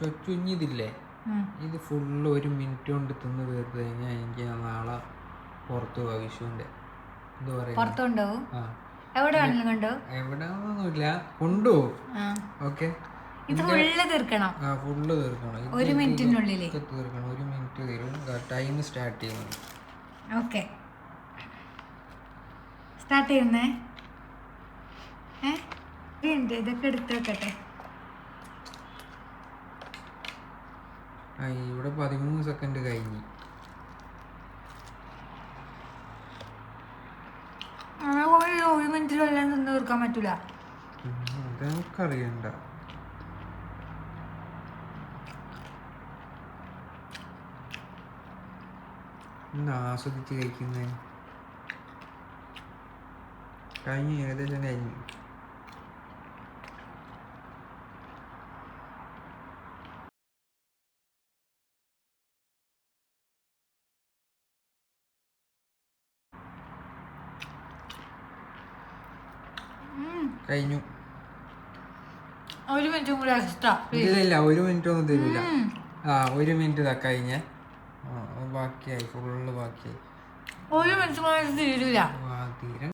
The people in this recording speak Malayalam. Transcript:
ചൊച്ചുഞ്ഞിതില്ലേ, ഇത് ഫുള്ള് 1 മിനിറ്റ് കൊണ്ട് തിന്ന് തീർത്ത് കഴിഞ്ഞാൽ എനിക്ക് നാളെ പുറത്ത് പോവാ വിഷുവിൻ്റെ. എന്താ പറയുക? ആ, എവിടെയാണെന്നൊന്നുമില്ല, കൊണ്ടുപോകും. ഓക്കെ, ഫുള്ള് തീർക്കണം. 1 മിനിറ്റിനുള്ളിൽ തീർക്കണം. 1 മിനിറ്റ് തരും. ടൈം സ്റ്റാർട്ട് ചെയ്യുന്നത്. ഓക്കെ, സ്റ്റാർട്ട് ചെയ്യുന്നേ. ഇതൊക്കെ എടുത്ത് വെക്കട്ടെ. ഇവിടെ 13 സെക്കൻഡ് കഴിഞ്ഞു. ഒരു മിനിറ്റിലെല്ലാം നിന്ന് തീർക്കാൻ പറ്റൂല. അതെനിക്കറിയണ്ട. ആസ്വദിച്ച് കഴിക്കുന്നേ. കഴിഞ്ഞു, ഏകദേശം കഴിഞ്ഞു. കഴിഞ്ഞു. 1 മിനിറ്റും കൂടി എക്സ്ട്രാ. ഇല്ല, 1 മിനിറ്റ് ഒന്നും തരില്ല. 1 മിനിറ്റ് ഇതാ കഴിഞ്ഞ, ബാക്കിയായി, ഫുള്ള് ബാക്കിയായി. 1 മിനിറ്റ് തീരില്ല. തീരെ